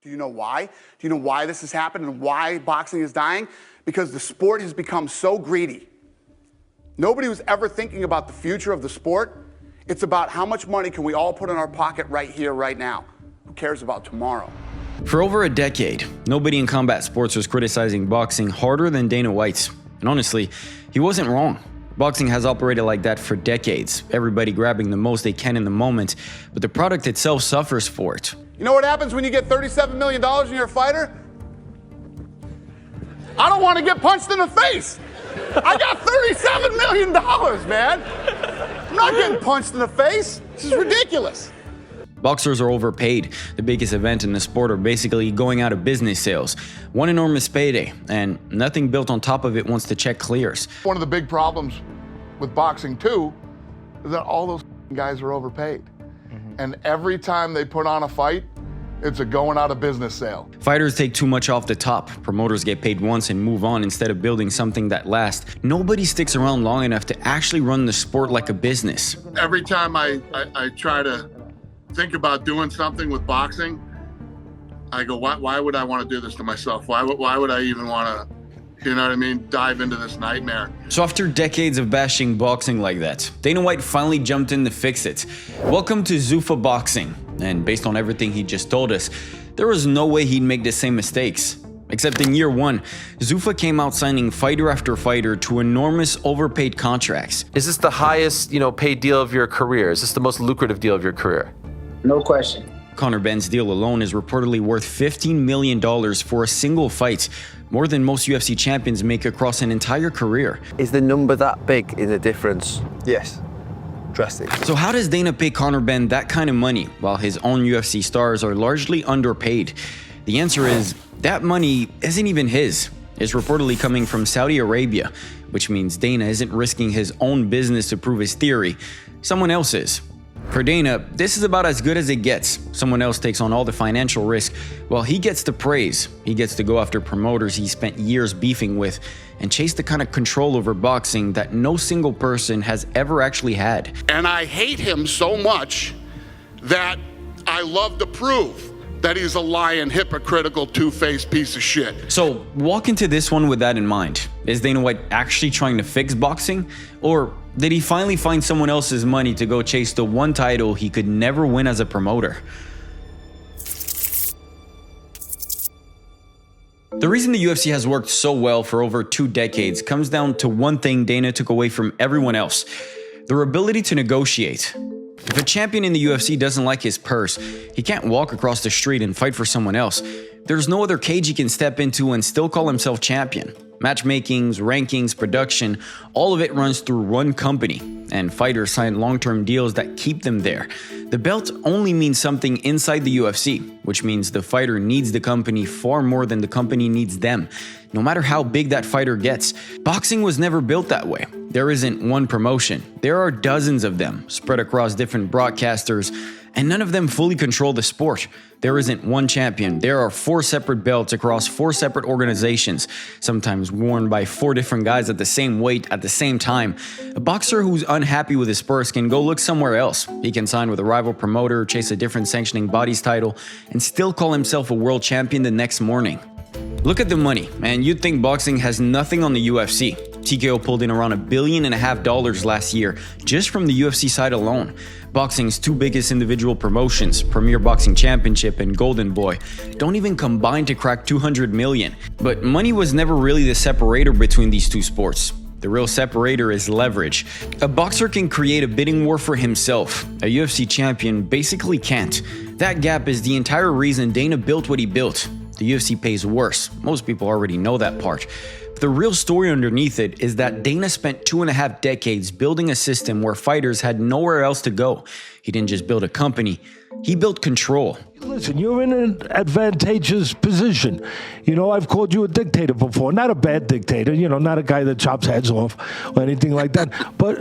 Do you know why? Do you know why this has happened and why boxing is dying? Because the sport has become so greedy. Nobody was ever thinking about the future of the sport. It's about how much money can we all put in our pocket right here, right now. Who cares about tomorrow? For over a decade, nobody in combat sports was criticizing boxing harder than Dana White. And honestly, he wasn't wrong. Boxing has operated like that for decades, everybody grabbing the most they can in the moment, but the product itself suffers for it. You know what happens when you get $37 million and you're a fighter? I don't want to get punched in the face. I got $37 million, man. I'm not getting punched in the face. This is ridiculous. Boxers are overpaid. The biggest event in the sport are basically going out of business sales. One enormous payday, and nothing built on top of it once the check clears. One of the big problems with boxing too is that all those guys are overpaid. And every time they put on a fight, it's a going out of business sale. Fighters take too much off the top. Promoters get paid once and move on instead of building something that lasts. Nobody sticks around long enough to actually run the sport like a business. Every time I try to think about doing something with boxing, I go, why would I want to do this to myself? Why would I even want to, you know what I mean, dive into this nightmare? So after decades of bashing boxing like that, Dana White finally jumped in to fix it. Welcome to Zuffa Boxing. And based on everything he just told us, there was no way he'd make the same mistakes. Except in year one, Zuffa came out signing fighter after fighter to enormous overpaid contracts. Is this the highest, paid deal of your career? Is this the most lucrative deal of your career? No question. Conor Benn's deal alone is reportedly worth $15 million for a single fight, more than most UFC champions make across an entire career. Is the number that big in the difference? Yes, drastic. So how does Dana pay Conor Benn that kind of money while his own UFC stars are largely underpaid? The answer is that money isn't even his. It's reportedly coming from Saudi Arabia, which means Dana isn't risking his own business to prove his theory. Someone else is. For Dana, this is about as good as it gets. Someone else takes on all the financial risk, while he gets the praise. He gets to go after promoters he spent years beefing with and chase the kind of control over boxing that no single person has ever actually had. And I hate him so much that I love to prove that he's a lying, hypocritical, two-faced piece of shit. So walk into this one with that in mind. Is Dana White actually trying to fix boxing? Or did he finally find someone else's money to go chase the one title he could never win as a promoter? The reason the UFC has worked so well for over 2 decades comes down to one thing Dana took away from everyone else: their ability to negotiate. If a champion in the UFC doesn't like his purse, he can't walk across the street and fight for someone else. There's no other cage he can step into and still call himself champion. Matchmakings, rankings, production, all of it runs through one company, and fighters sign long-term deals that keep them there. The belt only means something inside the UFC, which means the fighter needs the company far more than the company needs them, no matter how big that fighter gets. Boxing was never built that way. There isn't one promotion. There are dozens of them, spread across different broadcasters, and none of them fully control the sport. There isn't one champion. There are 4 separate belts across 4 separate organizations, sometimes worn by 4 different guys at the same weight at the same time. A boxer who's unhappy with his purse can go look somewhere else. He can sign with a rival promoter, chase a different sanctioning body's title, and still call himself a world champion the next morning. Look at the money, and you'd think boxing has nothing on the UFC. TKO pulled in around $1.5 billion last year, just from the UFC side alone. Boxing's 2 biggest individual promotions, Premier Boxing Championship and Golden Boy, don't even combine to crack $200 million. But money was never really the separator between these 2 sports. The real separator is leverage. A boxer can create a bidding war for himself. A UFC champion basically can't. That gap is the entire reason Dana built what he built. The UFC pays worse. Most people already know that part. The real story underneath it is that Dana spent 2.5 decades building a system where fighters had nowhere else to go. He didn't just build a company, he built control. Listen, you're in an advantageous position. I've called you a dictator before. Not a bad dictator, not a guy that chops heads off or anything like that. But,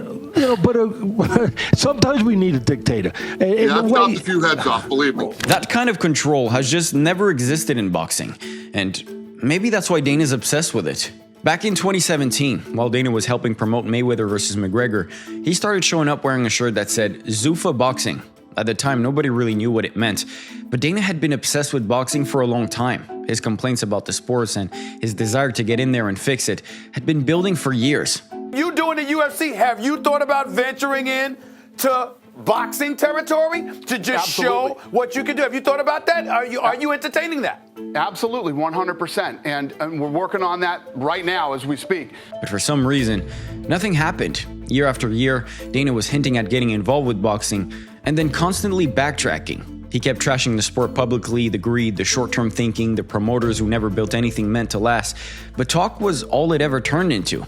sometimes we need a dictator. I've chopped a few heads off, believe me. That kind of control has just never existed in boxing. And maybe that's why Dana's obsessed with it. Back in 2017, while Dana was helping promote Mayweather vs. McGregor, he started showing up wearing a shirt that said Zuffa Boxing. at the time, nobody really knew what it meant. But Dana had been obsessed with boxing for a long time. His complaints about the sports and his desire to get in there and fix it had been building for years. You doing the UFC, have you thought about venturing in to boxing territory to just show what you can do? Have you thought about that? Are you entertaining that? Absolutely, 100%. And we're working on that right now as we speak. But for some reason, nothing happened. Year after year, Dana was hinting at getting involved with boxing and then constantly backtracking. He kept trashing the sport publicly, the greed, the short-term thinking, the promoters who never built anything meant to last. But talk was all it ever turned into.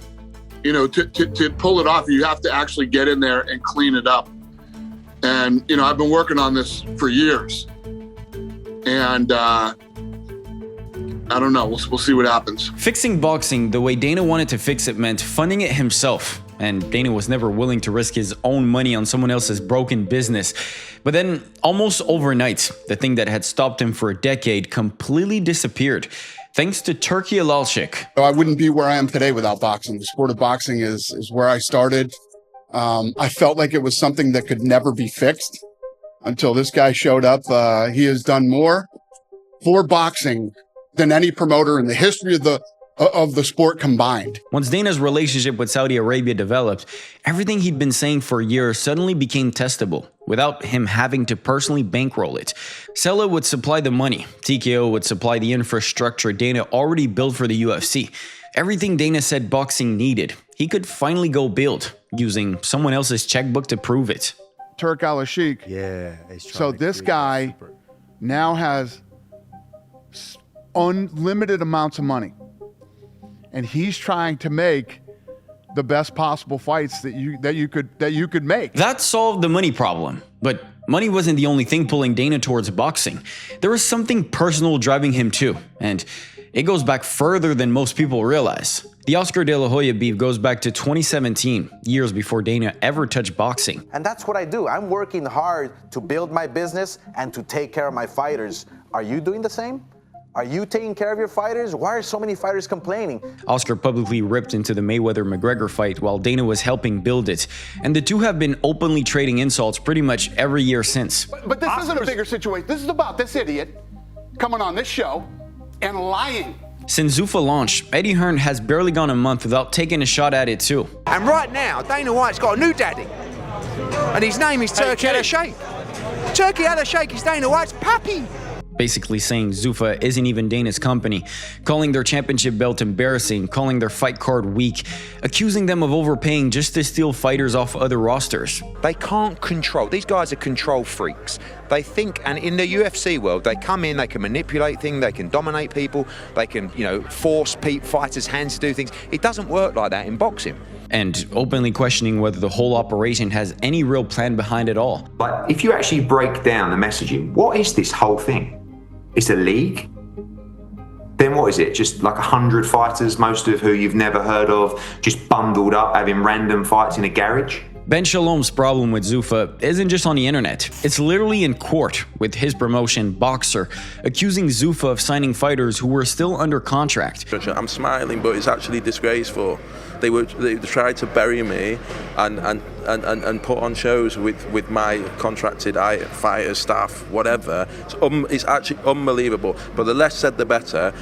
You know, to pull it off, you have to actually get in there and clean it up. And, you know, I've been working on this for years. And I don't know. We'll see what happens. Fixing boxing the way Dana wanted to fix it meant funding it himself. And Dana was never willing to risk his own money on someone else's broken business. But then, almost overnight, the thing that had stopped him for a decade completely disappeared, thanks to Turki. I wouldn't be where I am today without boxing. The sport of boxing is where I started. I felt like it was something that could never be fixed until this guy showed up. He has done more for boxing than any promoter in the history of the sport combined. Once Dana's relationship with Saudi Arabia developed, everything he'd been saying for years suddenly became testable, without him having to personally bankroll it. Sella would supply the money, TKO would supply the infrastructure Dana already built for the UFC. Everything Dana said boxing needed, he could finally go build, using someone else's checkbook to prove it. Turk Al-Sheikh. Yeah. So this guy now has unlimited amounts of money. And he's trying to make the best possible fights that you could make. That solved the money problem, but money wasn't the only thing pulling Dana towards boxing. There was something personal driving him too, and it goes back further than most people realize. The Oscar De La Hoya beef goes back to 2017, years before Dana ever touched boxing. And that's what I do. I'm working hard to build my business and to take care of my fighters. Are you doing the same? Are you taking care of your fighters? Why are so many fighters complaining? Oscar publicly ripped into the Mayweather-McGregor fight while Dana was helping build it, and the two have been openly trading insults pretty much every year since. But this isn't a bigger situation. This is about this idiot coming on this show and lying. Since Zuffa launched, Eddie Hearn has barely gone a month without taking a shot at it too. And right now, Dana White's got a new daddy, and his name is Turki Al-Sheikh. Turki Al-Sheikh is Dana White's pappy. Basically saying Zuffa isn't even Dana's company, calling their championship belt embarrassing, calling their fight card weak, accusing them of overpaying just to steal fighters off other rosters. They can't control. These guys are control freaks. They think, and in the UFC world, they come in, they can manipulate things, they can dominate people, they can, force fighters' hands to do things. It doesn't work like that in boxing. And openly questioning whether the whole operation has any real plan behind it all. But if you actually break down the messaging, what is this whole thing? It's a league? Then what is it? Just like 100 fighters, most of who you've never heard of, just bundled up, having random fights in a garage? Ben Shalom's problem with Zuffa isn't just on the internet. It's literally in court, with his promotion, Boxer, accusing Zuffa of signing fighters who were still under contract. I'm smiling, but it's actually disgraceful. They tried to bury me and put on shows with my contracted fighters, staff, whatever. It's actually unbelievable. But the less said, the better.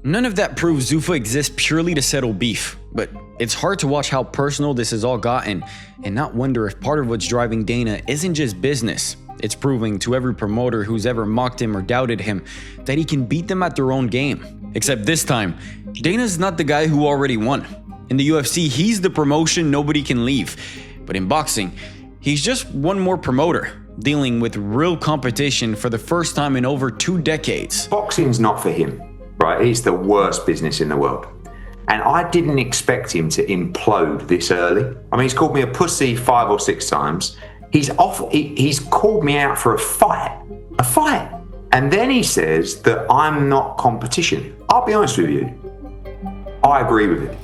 None of that proves Zuffa exists purely to settle beef, but it's hard to watch how personal this has all gotten and not wonder if part of what's driving Dana isn't just business. It's proving to every promoter who's ever mocked him or doubted him that he can beat them at their own game. Except this time, Dana's not the guy who already won. In the UFC, he's the promotion nobody can leave. But in boxing, he's just one more promoter, dealing with real competition for the first time in over 2 decades. Boxing's not for him, right? It's the worst business in the world. And I didn't expect him to implode this early. I mean, he's called me a pussy 5 or 6 times. He's called me out for a fight. And then he says that I'm not competition. I'll be honest with you, I agree with it.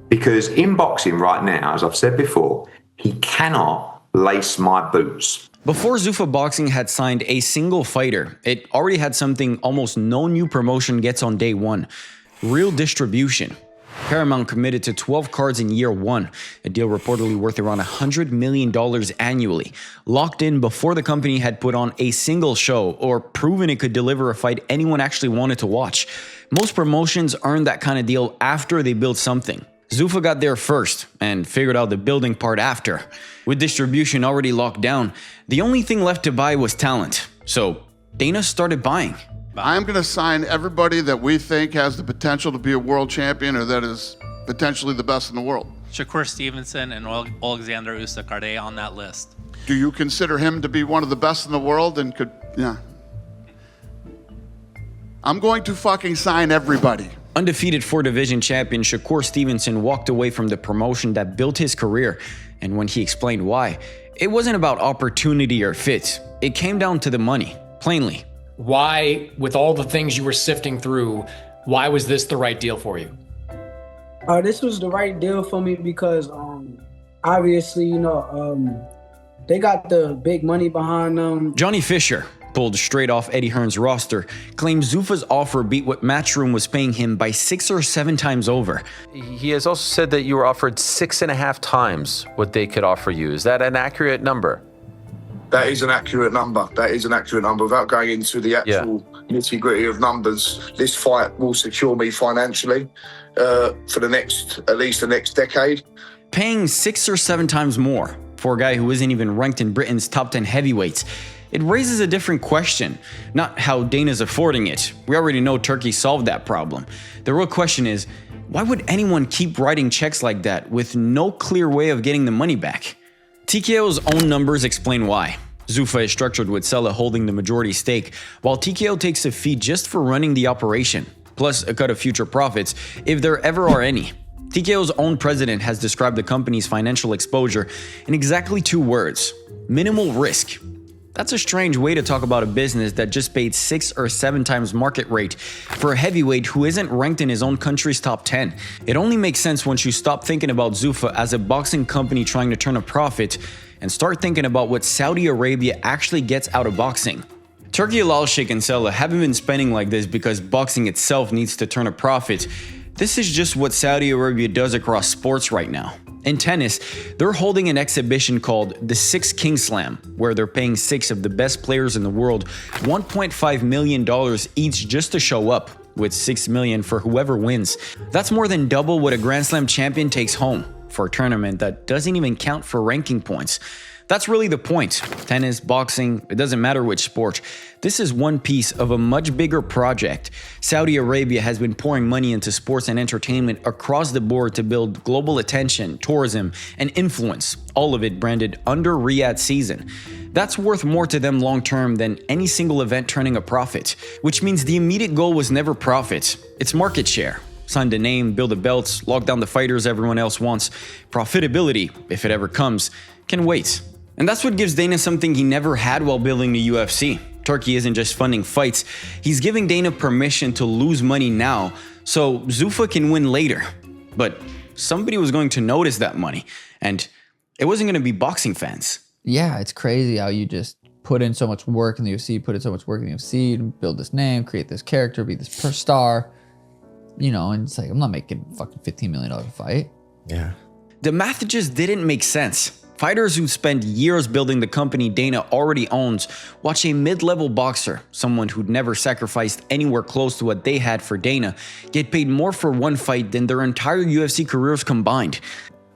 Because in boxing right now, as I've said before, he cannot lace my boots. Before Zuffa Boxing had signed a single fighter, it already had something almost no new promotion gets on day one: real distribution. Paramount committed to 12 cards in year one, a deal reportedly worth around $100 million annually, locked in before the company had put on a single show or proven it could deliver a fight anyone actually wanted to watch. Most promotions earn that kind of deal after they build something. Zuffa got there first and figured out the building part after. With distribution already locked down, the only thing left to buy was talent. So Dana started buying. I'm going to sign everybody that we think has the potential to be a world champion or that is potentially the best in the world. Shakur Stevenson and Alexander Usyk, are they on that list? Do you consider him to be one of the best in the world and could, yeah. I'm going to fucking sign everybody. Undefeated 4-division champion Shakur Stevenson walked away from the promotion that built his career, and when he explained why, it wasn't about opportunity or fit. It came down to the money, plainly. Why, with all the things you were sifting through, why was this the right deal for you? This was the right deal for me because obviously, they got the big money behind them. Johnny Fisher, pulled straight off Eddie Hearn's roster, claims Zuffa's offer beat what Matchroom was paying him by 6 or 7 times over. He has also said that you were offered 6.5 times what they could offer you. Is that an accurate number? That is an accurate number. That is an accurate number. Without going into the actual nitty-gritty of numbers, this fight will secure me financially for at least the next decade. Paying 6 or 7 times more for a guy who isn't even ranked in Britain's top 10 heavyweights, it raises a different question. Not how Dana's affording it. We already know Turkey solved that problem. The real question is, why would anyone keep writing checks like that with no clear way of getting the money back? TKO's own numbers explain why. Zuffa is structured with Sella holding the majority stake, while TKO takes a fee just for running the operation, plus a cut of future profits, if there ever are any. TKO's own president has described the company's financial exposure in exactly 2 words: minimal risk. That's a strange way to talk about a business that just paid 6 or 7 times market rate for a heavyweight who isn't ranked in his own country's top 10. It only makes sense once you stop thinking about Zuffa as a boxing company trying to turn a profit and start thinking about what Saudi Arabia actually gets out of boxing. Turki, Al-Sheikh and Sella haven't been spending like this because boxing itself needs to turn a profit. This is just what Saudi Arabia does across sports right now. In tennis, they're holding an exhibition called the 6 King Slam, where they're paying 6 of the best players in the world $1.5 million each just to show up, with $6 million for whoever wins. That's more than double what a Grand Slam champion takes home for a tournament that doesn't even count for ranking points. That's really the point. Tennis, boxing, it doesn't matter which sport. This is one piece of a much bigger project. Saudi Arabia has been pouring money into sports and entertainment across the board to build global attention, tourism, and influence, all of it branded under Riyadh season. That's worth more to them long term than any single event turning a profit, which means the immediate goal was never profit, it's market share. Sign the name, build the belts, lock down the fighters everyone else wants. Profitability, if it ever comes, can wait. And that's what gives Dana something he never had while building the UFC. Turkey isn't just funding fights, he's giving Dana permission to lose money now, so Zuffa can win later. But somebody was going to notice that money, and it wasn't going to be boxing fans. Yeah, it's crazy how you just put in so much work in the UFC, build this name, create this character, be this star, and it's like, I'm not making fucking $15 million a fight. Yeah. The math just didn't make sense. Fighters who spent years building the company Dana already owns watch a mid-level boxer, someone who'd never sacrificed anywhere close to what they had for Dana, get paid more for one fight than their entire UFC careers combined.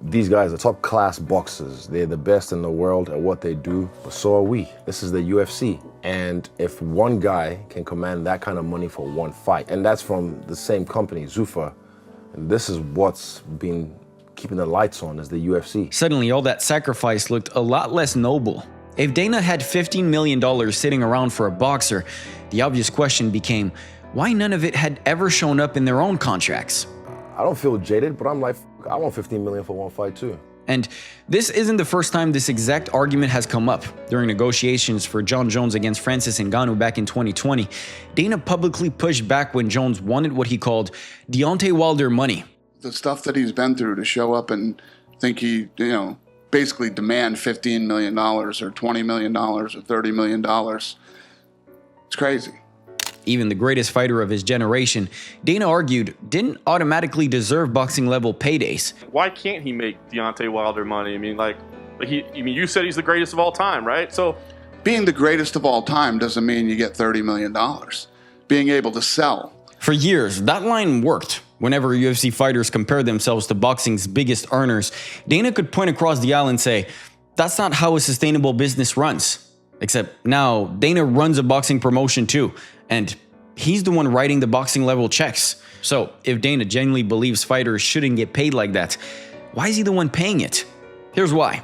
These guys are top-class boxers. They're the best in the world at what they do, but so are we. This is the UFC. And if one guy can command that kind of money for one fight, and that's from the same company, Zuffa, and this is what's been keeping the lights on, is the UFC. Suddenly, all that sacrifice looked a lot less noble. If Dana had $15 million sitting around for a boxer, the obvious question became, why none of it had ever shown up in their own contracts? I don't feel jaded, but I'm like, I want $15 million for one fight too. And this isn't the first time this exact argument has come up. During negotiations for John Jones against Francis Ngannou back in 2020, Dana publicly pushed back when Jones wanted what he called Deontay Wilder money. The stuff that he's been through to show up and think he, basically demand $15 million or $20 million or $30 million. It's crazy. even the greatest fighter of his generation, Dana argued didn't automatically deserve boxing level paydays. Why can't he make Deontay Wilder money? I mean, you said he's the greatest of all time, right? So being the greatest of all time doesn't mean you get $30 million. Being able to sell. For years, that line worked. Whenever UFC fighters compared themselves to boxing's biggest earners, Dana could point across the aisle and say, that's not how a sustainable business runs. Except now, Dana runs a boxing promotion too, and he's the one writing the boxing level checks. So if Dana genuinely believes fighters shouldn't get paid like that, why is he the one paying it? Here's why.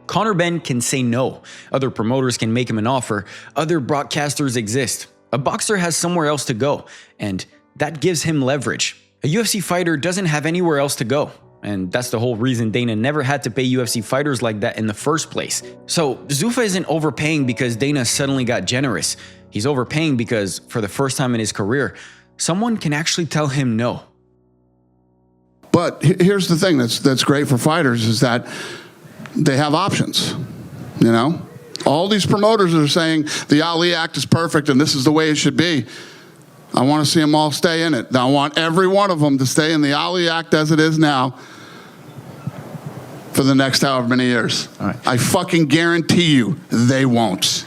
Conor Benn can say no. Other promoters can make him an offer. Other broadcasters exist. A boxer has somewhere else to go, and that gives him leverage. A UFC fighter doesn't have anywhere else to go, and that's the whole reason Dana never had to pay UFC fighters like that in the first place. So Zuffa isn't overpaying because Dana suddenly got generous. He's overpaying because, for the first time in his career, someone can actually tell him no. But here's the thing that's great for fighters is that they have options, you know? All these promoters are saying the Ali Act is perfect and this is the way it should be. I want to see them all stay in it. I want every one of them to stay in the Ali Act as it is now for the next however many years. I fucking guarantee you they won't.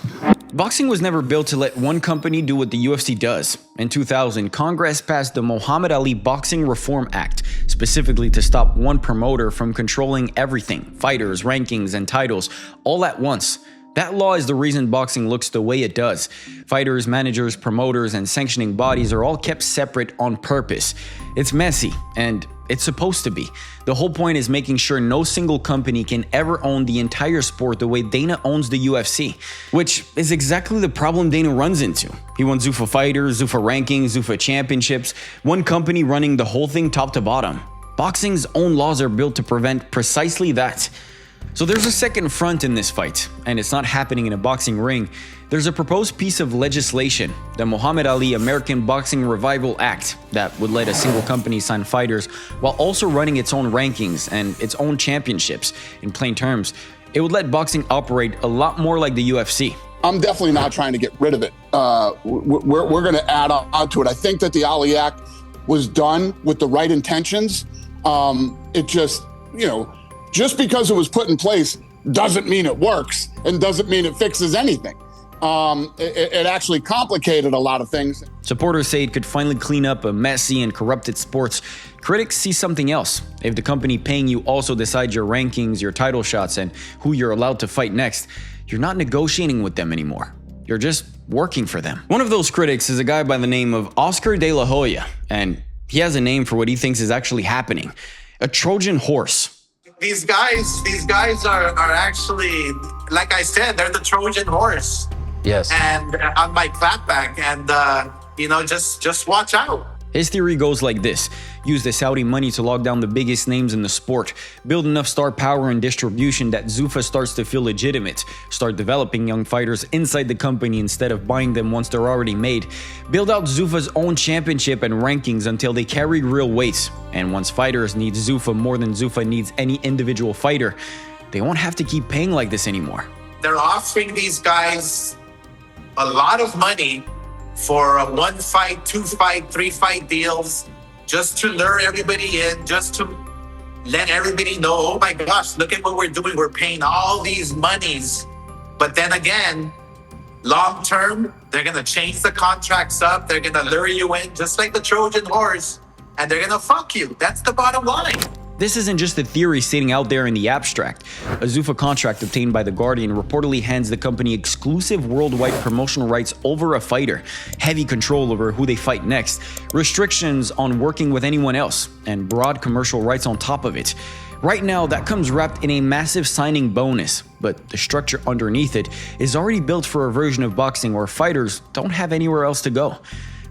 Boxing was never built to let one company do what the UFC does. In 2000, Congress passed the Muhammad Ali Boxing Reform Act, specifically to stop one promoter from controlling everything, fighters, rankings, and titles, all at once. That law is the reason boxing looks the way it does. Fighters, managers, promoters, and sanctioning bodies are all kept separate on purpose. It's messy, and it's supposed to be. The whole point is making sure no single company can ever own the entire sport the way Dana owns the UFC, which is exactly the problem Dana runs into. He wants Zuffa fighters, Zuffa rankings, Zuffa championships, one company running the whole thing top to bottom. Boxing's own laws are built to prevent precisely that. So there's a second front in this fight, and it's not happening in a boxing ring. There's a proposed piece of legislation, the Muhammad Ali American Boxing Revival Act, that would let a single company sign fighters while also running its own rankings and its own championships. In plain terms, it would let boxing operate a lot more like the UFC. I'm definitely not trying to get rid of it. We're going to add on to it. I think that the Ali Act was done with the right intentions. It just, just because it was put in place doesn't mean it works and doesn't mean it fixes anything. It actually complicated a lot of things. Supporters say it could finally clean up a messy and corrupted sports. Critics see something else. If the company paying you also decides your rankings, your title shots, and who you're allowed to fight next, you're not negotiating with them anymore. You're just working for them. One of those critics is a guy by the name of Oscar De La Hoya, and he has a name for what he thinks is actually happening: a Trojan Horse. These guys are actually, like I said, they're the Trojan Horse. Yes. And on my clapback, and just watch out. His theory goes like this: use the Saudi money to lock down the biggest names in the sport, build enough star power and distribution that Zuffa starts to feel legitimate, start developing young fighters inside the company instead of buying them once they're already made, build out Zuffa's own championship and rankings until they carry real weight, and once fighters need Zuffa more than Zuffa needs any individual fighter, they won't have to keep paying like this anymore. They're offering these guys a lot of money for 1 fight, 2 fight, 3 fight deals, just to lure everybody in, just to let everybody know, oh my gosh, look at what we're doing. We're paying all these monies. But then again, long term, they're going to change the contracts up. They're going to lure you in, just like the Trojan Horse, and they're going to fuck you. That's the bottom line. This isn't just a theory sitting out there in the abstract. A Zuffa contract obtained by The Guardian reportedly hands the company exclusive worldwide promotional rights over a fighter, heavy control over who they fight next, restrictions on working with anyone else, and broad commercial rights on top of it. Right now, that comes wrapped in a massive signing bonus, but the structure underneath it is already built for a version of boxing where fighters don't have anywhere else to go.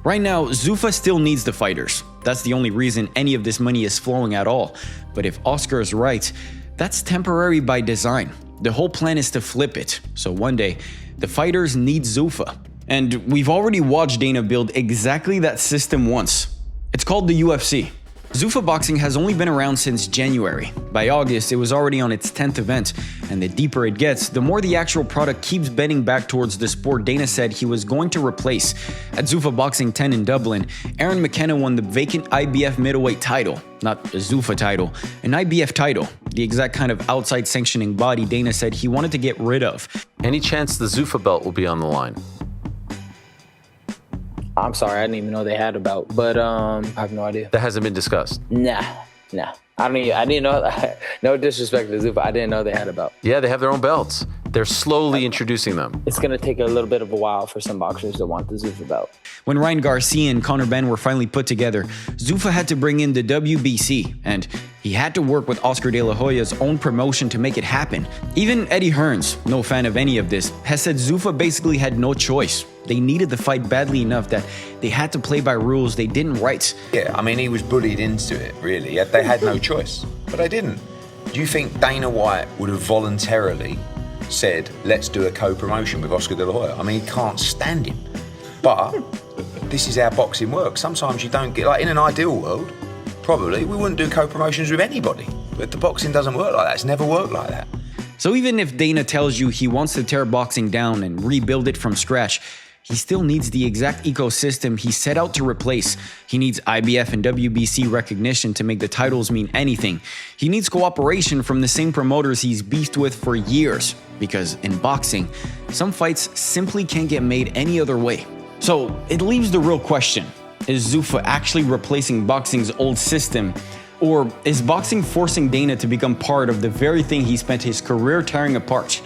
Right now, Zuffa still needs the fighters. That's the only reason any of this money is flowing at all. But if Oscar is right, that's temporary by design. The whole plan is to flip it. So one day, the fighters need Zuffa. And we've already watched Dana build exactly that system once. It's called the UFC. Zuffa Boxing has only been around since January. By August, it was already on its 10th event, and the deeper it gets, the more the actual product keeps bending back towards the sport Dana said he was going to replace. At Zuffa Boxing 10 in Dublin, Aaron McKenna won the vacant IBF middleweight title, not a Zuffa title, an IBF title, the exact kind of outside sanctioning body Dana said he wanted to get rid of. Any chance the Zuffa belt will be on the line? I'm sorry, I didn't even know they had a belt, but I have no idea. That hasn't been discussed? Nah. I didn't know, no disrespect to Zuffa, I didn't know they had a belt. Yeah, they have their own belts. They're slowly introducing them. It's gonna take a little bit of a while for some boxers to want the Zuffa belt. When Ryan Garcia and Conor Benn were finally put together, Zuffa had to bring in the WBC, and he had to work with Oscar De La Hoya's own promotion to make it happen. Even Eddie Hearns, no fan of any of this, has said Zuffa basically had no choice. They needed the fight badly enough that they had to play by rules they didn't write. Yeah, I mean, he was bullied into it, really. They had no choice, but they didn't. Do you think Dana White would have voluntarily said, let's do a co-promotion with Oscar De La Hoya? I mean, he can't stand him. But this is how boxing works. Sometimes you don't get, like in an ideal world, probably we wouldn't do co-promotions with anybody. But the boxing doesn't work like that. It's never worked like that. So even if Dana tells you he wants to tear boxing down and rebuild it from scratch, he still needs the exact ecosystem he set out to replace. He needs IBF and WBC recognition to make the titles mean anything. He needs cooperation from the same promoters he's beefed with for years. Because in boxing, some fights simply can't get made any other way. So it leaves the real question. Is Zuffa actually replacing boxing's old system? Or is boxing forcing Dana to become part of the very thing he spent his career tearing apart?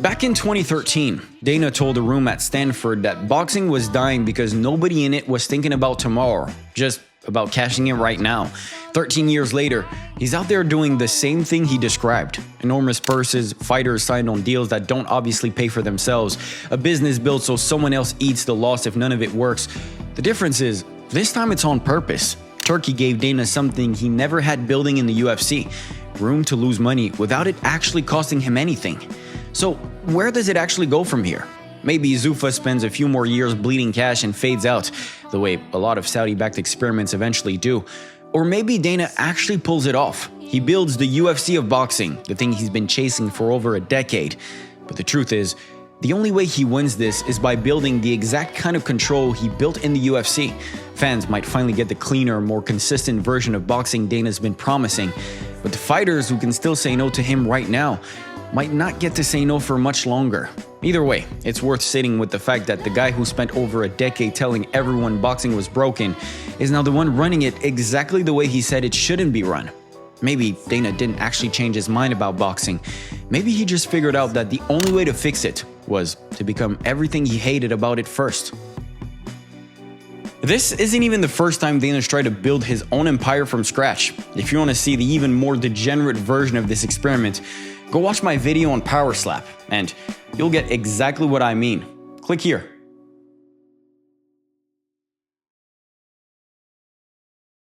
Back in 2013, Dana told a room at Stanford that boxing was dying because nobody in it was thinking about tomorrow, just about cashing in right now. 13 years later, he's out there doing the same thing he described. Enormous purses, fighters signed on deals that don't obviously pay for themselves, a business built so someone else eats the loss if none of it works. The difference is, this time it's on purpose. Turki gave Dana something he never had building in the UFC, room to lose money without it actually costing him anything. So where does it actually go from here? Maybe Zuffa spends a few more years bleeding cash and fades out, the way a lot of Saudi-backed experiments eventually do. Or maybe Dana actually pulls it off. He builds the UFC of boxing, the thing he's been chasing for over a decade. But the truth is, the only way he wins this is by building the exact kind of control he built in the UFC. Fans might finally get the cleaner, more consistent version of boxing Dana's been promising. But the fighters who can still say no to him right now might not get to say no for much longer. Either way, it's worth sitting with the fact that the guy who spent over a decade telling everyone boxing was broken is now the one running it exactly the way he said it shouldn't be run. Maybe Dana didn't actually change his mind about boxing. Maybe he just figured out that the only way to fix it was to become everything he hated about it first. This isn't even the first time Dana's tried to build his own empire from scratch. If you want to see the even more degenerate version of this experiment, go watch my video on Power Slap, and you'll get exactly what I mean. Click here.